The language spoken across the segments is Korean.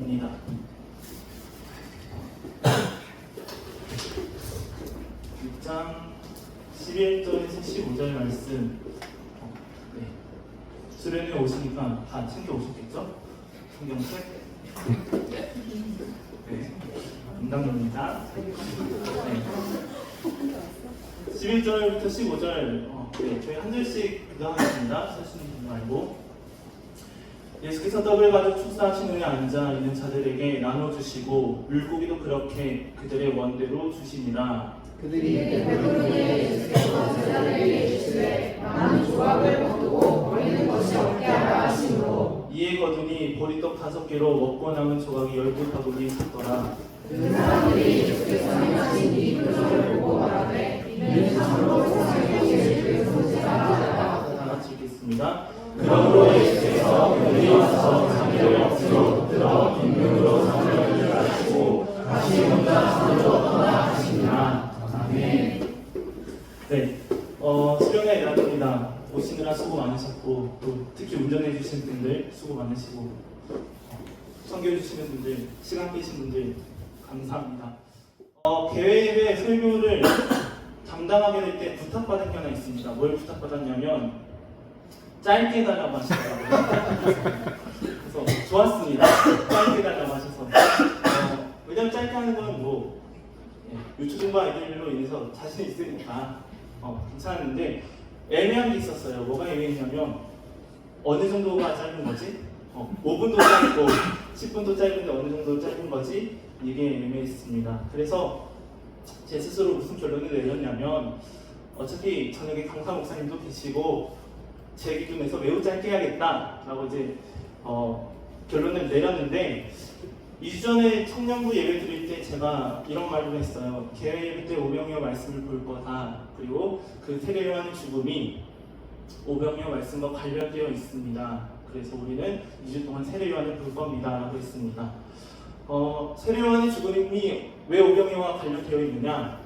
입니다. (6장) 11절에서 15절 말씀. 수련회 오시니까 다 챙겨 오셨겠죠? 성경책? 네. 인강입니다. 네. 11절부터 15절, 저희 한 절씩 구경하겠습니다. 사시는 분 말고. 예수께서 떡을 가져 축사하신 후에 앉아 있는 자들에게 나눠주시고 물고기도 그렇게 그들의 원대로 주시니라. 그들이 배부르니 예수께서 제자들에게 이르시되 많은 조각을 거두고 버리는 것이 없게 하라 하시므로 이에 거두니 보리떡 5개로 먹고 남은 조각이 10바구니 섰더라. 그 사람들이 예수께서 행하신 이 표적을 보고 말하되 이는 참으로 세상에 오실 그 선지자 하다. 다 같이 읽겠습니다. 그러므로 예수께서 그들이 와서 자기를 억지로 붙들어 임금으로 삼으려 줄 아시고 다시 혼자 산으로 떠나가시니라. 아멘. 네, 수련회 일합니다. 오시느라 수고 많으셨고, 또 특히 운전해 주신 분들 수고 많으시고, 섬겨 주시는 분들, 시간 빼신 분들 감사합니다. 계획의 설교를 담당하게 될 때 부탁받은 게 하나 있습니다. 뭘 부탁받았냐면 짧게 달라고 하시더라고요. 그래서 좋았습니다. 짧게 달라고 하셔서. 왜냐면 짧게 하는 건 유초중과 아이들로 인해서 자신이 있으니까 괜찮았는데 애매한 게 있었어요. 뭐가 애매했냐면 어느 정도가 짧은 거지? 5분도 짧고 10분도 짧은데 어느 정도 짧은 거지? 이게 애매했습니다. 그래서 제 스스로 무슨 결론을 내렸냐면 어차피 저녁에 강사 목사님도 계시고 제 기준에서 매우 짧게 해야겠다라고 이제 결론을 내렸는데 2주 전에 청년부 예배 드릴 때 제가 이런 말을 했어요. 개회 예배 때 오병이어 말씀을 볼 거다. 그리고 그 세례 요한의 죽음이 오병이어 말씀과 관련되어 있습니다. 그래서 우리는 2주 동안 세례 요한을 볼 겁니다. 라고 했습니다. 세례 요한의 죽음이 왜 오병이어와 관련되어 있느냐?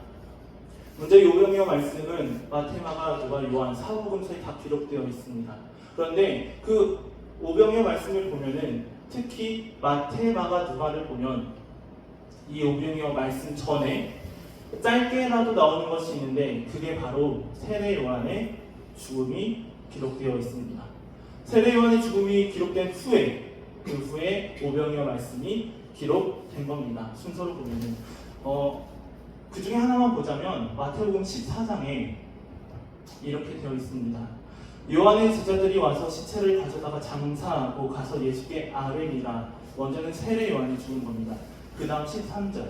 먼저 이 오병이어 말씀은 마태, 마가, 누가, 요한, 사복음서에 다 기록되어 있습니다. 그런데 그 오병이어 말씀을 보면은 특히 마태, 마가, 누가를 보면 이 오병이어 말씀 전에 짧게라도 나오는 것이 있는데 그게 바로 세례 요한의 죽음이 기록되어 있습니다. 세례 요한의 죽음이 기록된 후에 그 후에 오병이어 말씀이 기록된 겁니다. 순서로 보면은 그 중에 하나만 보자면 마태복음 14장에 이렇게 되어 있습니다. 요한의 제자들이 와서 시체를 가져다가 장사하고 가서 예수께 아뢰니라. 먼저는 세례 요한이 죽은 겁니다. 그 다음 13절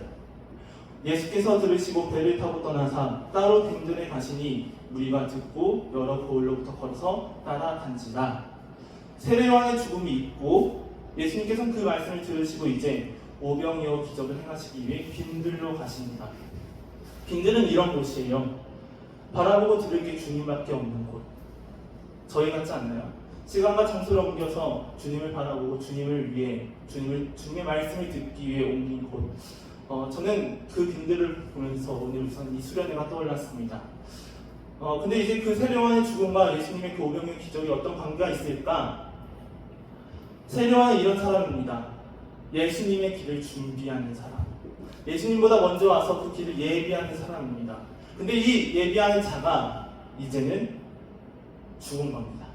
예수께서 들으시고 배를 타고 떠나사 따로 빈들에 가시니 무리가 듣고 여러 거울로부터 걸어서 따라간지라. 세례 요한의 죽음이 있고 예수님께서는 그 말씀을 들으시고 이제 오병이어 기적을 행하시기 위해 빈들로 가십니다. 빈들은 이런 곳이에요. 바라보고 들을 게 주님밖에 없는 곳. 저희 같지 않나요? 시간과 장소를 옮겨서 주님을 바라보고 주님을 위해 주님의 말씀을 듣기 위해 옮긴 곳. 저는 그 빈들을 보면서 오늘 우선 이 수련회가 떠올랐습니다. 근데 이제 그 세례 요한의 죽음과 예수님의 그 오병이어 기적이 어떤 관계가 있을까? 세례 요한은 이런 사람입니다. 예수님의 길을 준비하는 사람. 예수님보다 먼저 와서 그 길을 예비하는 사람입니다. 근데 이 예비하는 자가 이제는 죽은 겁니다.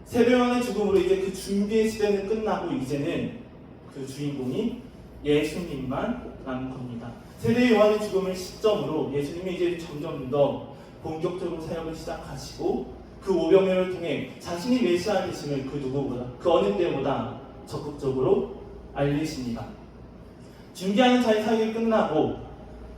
세례 요한의 죽음으로 이제 그 준비의 시대는 끝나고 이제는 그 주인공이 예수님만 남은 겁니다. 세례 요한의 죽음을 시점으로 예수님이 이제 점점 더 본격적으로 사역을 시작하시고 그 오병이어를 통해 자신이 메시아이심을 그 누구보다 그 어느 때보다 적극적으로 알리십니다. 준비하는 자의 사역이 끝나고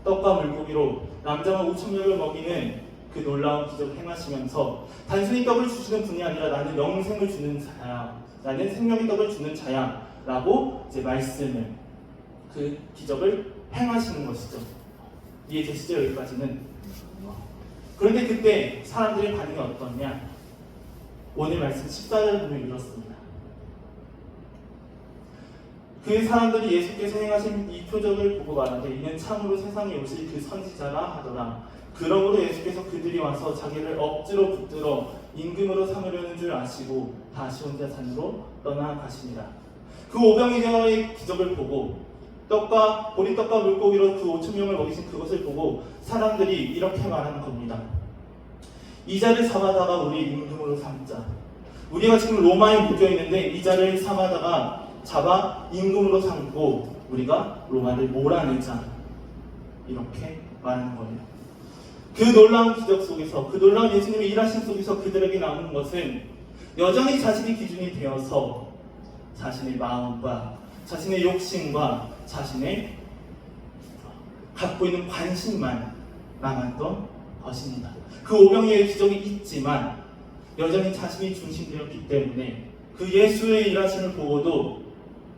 떡과 물고기로 남자와 5,000명을 먹이는 그 놀라운 기적을 행하시면서 단순히 떡을 주시는 분이 아니라 나는 영생을 주는 자야, 나는 생명의 떡을 주는 자야 라고 이제 말씀을 그 기적을 행하시는 것이죠. 이해되시죠? 여기까지는. 그런데 그때 사람들의 반응이 어떠냐? 오늘 말씀 14절 보면 이렇습니다. 그 사람들이 예수께서 행하신 이 표적을 보고 말하되 이는 참으로 세상에 오실 그 선지자라 하더라. 그러므로 예수께서 그들이 와서 자기를 억지로 붙들어 임금으로 삼으려는 줄 아시고 다시 혼자 산으로 떠나가시니라. 그 오병이어의 기적을 보고 보리떡과 물고기로 그 5천 명을 먹이신 그것을 보고 사람들이 이렇게 말하는 겁니다. 이 자를 삼아다가 우리 임금으로 삼자. 우리가 지금 로마에 묶여 있는데 이 자를 삼아다가 잡아 임금으로 삼고 우리가 로마를 몰아내자. 이렇게 말하는 거예요. 그 놀라운 기적 속에서, 그 놀라운 예수님의 일하심 속에서 그들에게 나오는 것은 여전히 자신이 기준이 되어서 자신의 마음과 자신의 욕심과 자신의 갖고 있는 관심만 남았던 것입니다. 그 오병이어의 기적이 있지만 여전히 자신이 중심되었기 때문에 그 예수의 일하심을 보고도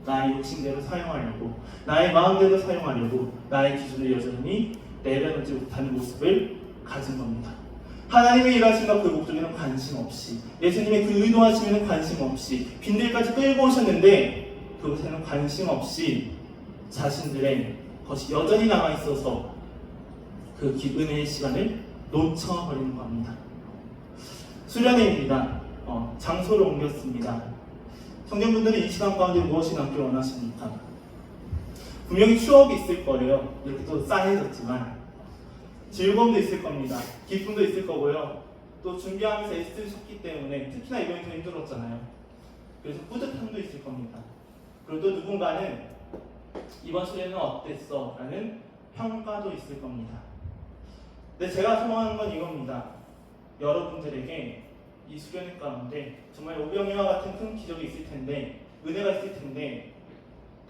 나의 욕심대로 사용하려고, 나의 마음대로 사용하려고 나의 기준을 여전히 내려놓지 못하는 모습을 가진 겁니다. 하나님의 일하심과 그 목적에는 관심 없이, 예수님의 그 의도하심에는 관심 없이, 빈들까지 끌고 오셨는데 그것에는 관심 없이 자신들의 것이 여전히 남아있어서 그 은혜의 시간을 놓쳐버리는 겁니다. 수련회입니다. 장소를 옮겼습니다. 성경분들은 이 시간 가운데 무엇이 남길 원하십니까? 분명히 추억이 있을 거예요. 이렇게 또 쌓여졌지만 즐거움도 있을 겁니다. 기쁨도 있을 거고요. 또 준비하면서 애쓰셨기 때문에 특히나 이번이 더 힘들었잖아요. 그래서 뿌듯함도 있을 겁니다. 그리고 또 누군가는 이번 수련은 어땠어? 라는 평가도 있을 겁니다. 근데 제가 소망하는 건 이겁니다. 여러분들에게 이 수련회 가운데 정말 오병이와 같은 큰 기적이 있을 텐데, 은혜가 있을 텐데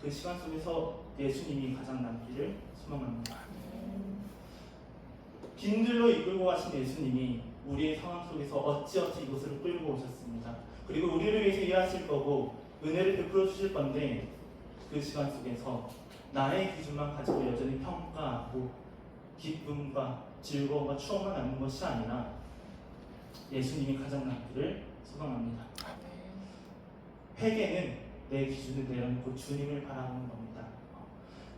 그 시간 속에서 예수님이 가장 남기를 소망합니다. 빈들로 이끌고 가신 예수님이 우리의 상황 속에서 어찌어찌 이곳으로 끌고 오셨습니다. 그리고 우리를 위해서 일하실 거고 은혜를 베풀어 주실 건데, 그 시간 속에서 나의 기준만 가지고 여전히 평가하고 기쁨과 즐거움과 추억만 남는 것이 아니라 예수님이 가장 남기를 소망합니다. 회개는 내 기준을 내려놓고 주님을 바라보는 겁니다.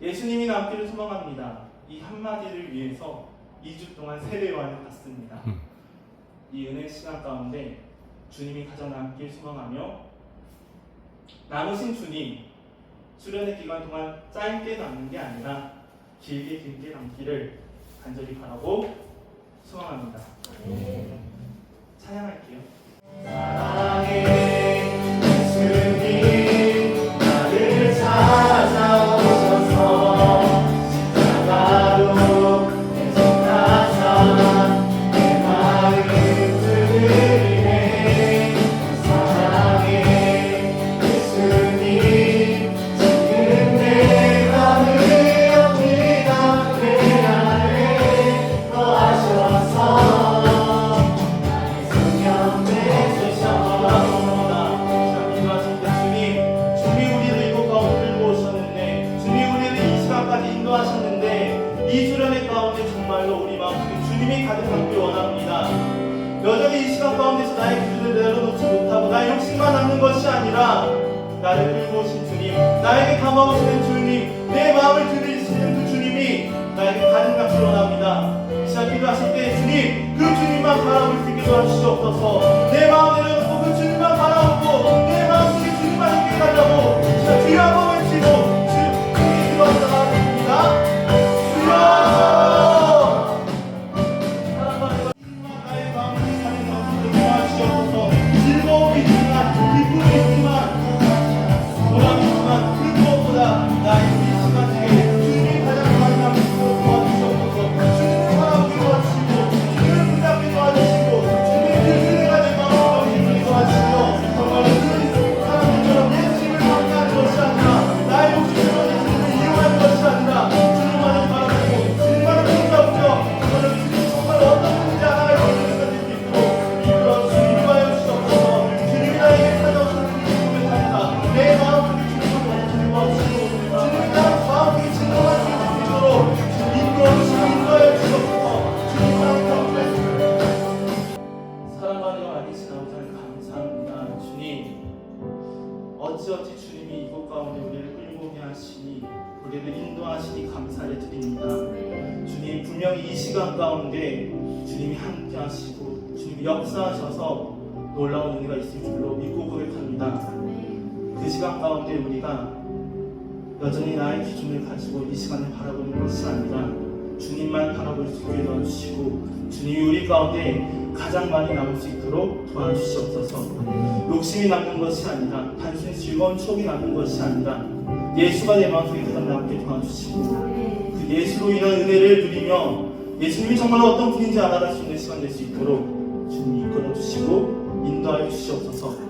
예수님이 남기를 소망합니다. 이 한마디를 위해서 2주 동안 세례요한을 갔습니다. 이 은혜 시간 가운데 주님이 가장 남길 소망하며 남으신 주님, 수련의 기간 동안 짧게 남는 게 아니라 길게 남기를 간절히 바라고 소망합니다. 찬양할게요. 사랑의 예수님, 나를 찾아오셔서 십자가로 대속하사 내 마음을 들으네. 사랑의 예수님, 지금 내 맘을 옵니다. 내 안에 거하셔서 이 수련회 가운데 정말로 우리 마음속에 주님이 가득 담길 원합니다. 여전히 이 시간 가운데서 나의 기준을 내려놓지 못하고 나의 욕심만 남는 것이 아니라 나를 끌고 오신 주님, 나에게 담아오시는 주님, 내 마음을 들으시는 그 주님이 나에게 가득 담길 원합니다. 이 시간 기도하실 때 주님, 그 주님만 바라볼 수 있게 도와주시옵소서. 내 마음을 내려놓고 그 주님만 바라보고 내 마음속에 주님만 있게 해달라고 주여 한번 외치고 주님께 기도하겠습니다. 즐거움이 있지만 기쁨이 있지만 보람이 있지만 그 무엇보다 나의 이 시간에 주님이 가장 많이 도와주시옵소서. 주님을 바라보게 도와주시고 주님을 붙잡게 도와주시고 주님의 그 은혜가 내 마음을 넘치게 도와주시고 정말 그 사람들처럼 예수님을 방해하는 것이 아니라 나의 욕심으로 예수님을 이용하는 것이 아니라 주님만을 바라보고 주님만을 붙잡고 정말 주님 정말 어떤 분인지 하나를 보여주는 것을 믿고 이끌어 주님과의 주님이 나에게 찾아오시는 주님의 삶이다. 내 마음속에 주님을 가르치는 것이고 주님이 나의 마음속에 진정한 주님을 믿도록 이끌어주시고 인도하여 주옵소서. 주님을 감사합니다. 사랑하며 아니신 아버지 하나님 감사합니다. 주님, 어찌어찌 주님이 이곳 가운데 우리를 끌고 오게 하시니 우리를 인도하시니 감사를 드립니다. 주님, 분명히 이 시간 가운데 주님이 함께 하시고 주님이 역사하셔서 놀라운 은혜가 있을 줄로 믿고 고백합니다. 그 시간 가운데 우리가 여전히 나의 기준을 가지고 이 시간을 바라보는 것이 아니라 주님만 바라볼 수 있게 도와주시고 주님이 우리 가운데 가장 많이 남을 수 있도록 도와주시옵소서. 욕심이 남는 것이 아니라 단순히 즐거운 추억이 남는 것이 아니라 예수가 내 마음속에 가장 남게 도와주시고 그 예수로 인한 은혜를 누리며 예수님이 정말 어떤 분인지 알아갈 수 있는 시간 될 수 있도록 주님이 이끌어주시고 인도하여 주시옵소서.